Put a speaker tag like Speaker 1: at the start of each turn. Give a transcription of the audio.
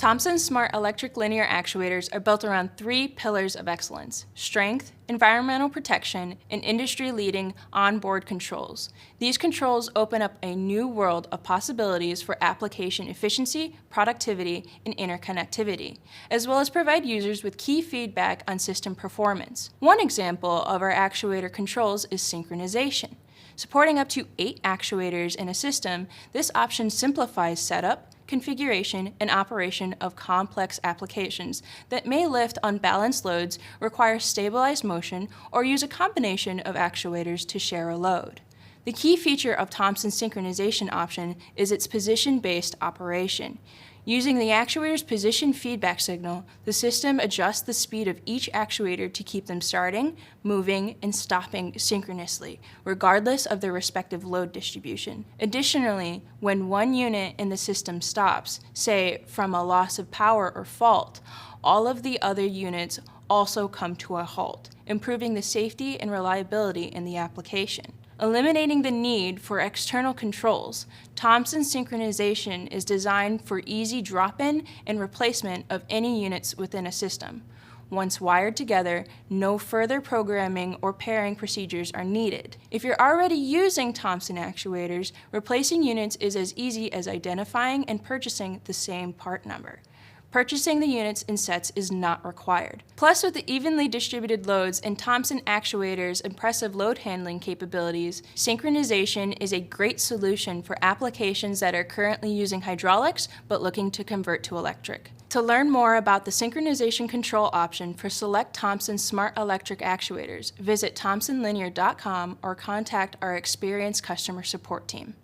Speaker 1: Thomson's smart electric linear actuators are built around three pillars of excellence: strength, environmental protection, and industry-leading onboard controls. These controls open up a new world of possibilities for application efficiency, productivity, and interconnectivity, as well as provide users with key feedback on system performance. One example of our actuator controls is synchronization. Supporting up to 8 actuators in a system, this option simplifies setup, configuration, and operation of complex applications that may lift unbalanced loads, require stabilized motion, or use a combination of actuators to share a load. The key feature of Thomson's synchronization option is its position-based operation. Using the actuator's position feedback signal, the system adjusts the speed of each actuator to keep them starting, moving, and stopping synchronously, regardless of their respective load distribution. Additionally, when one unit in the system stops, say from a loss of power or fault, all of the other units also come to a halt, improving the safety and reliability in the application. Eliminating the need for external controls, Thomson's synchronization is designed for easy drop-in and replacement of any units within a system. Once wired together, no further programming or pairing procedures are needed. If you're already using Thomson actuators, replacing units is as easy as identifying and purchasing the same part number. Purchasing the units in sets is not required. Plus, with the evenly distributed loads and Thomson actuators' impressive load handling capabilities, synchronization is a great solution for applications that are currently using hydraulics but looking to convert to electric. To learn more about the synchronization control option for select Thomson smart electric actuators, visit thomsonlinear.com or contact our experienced customer support team.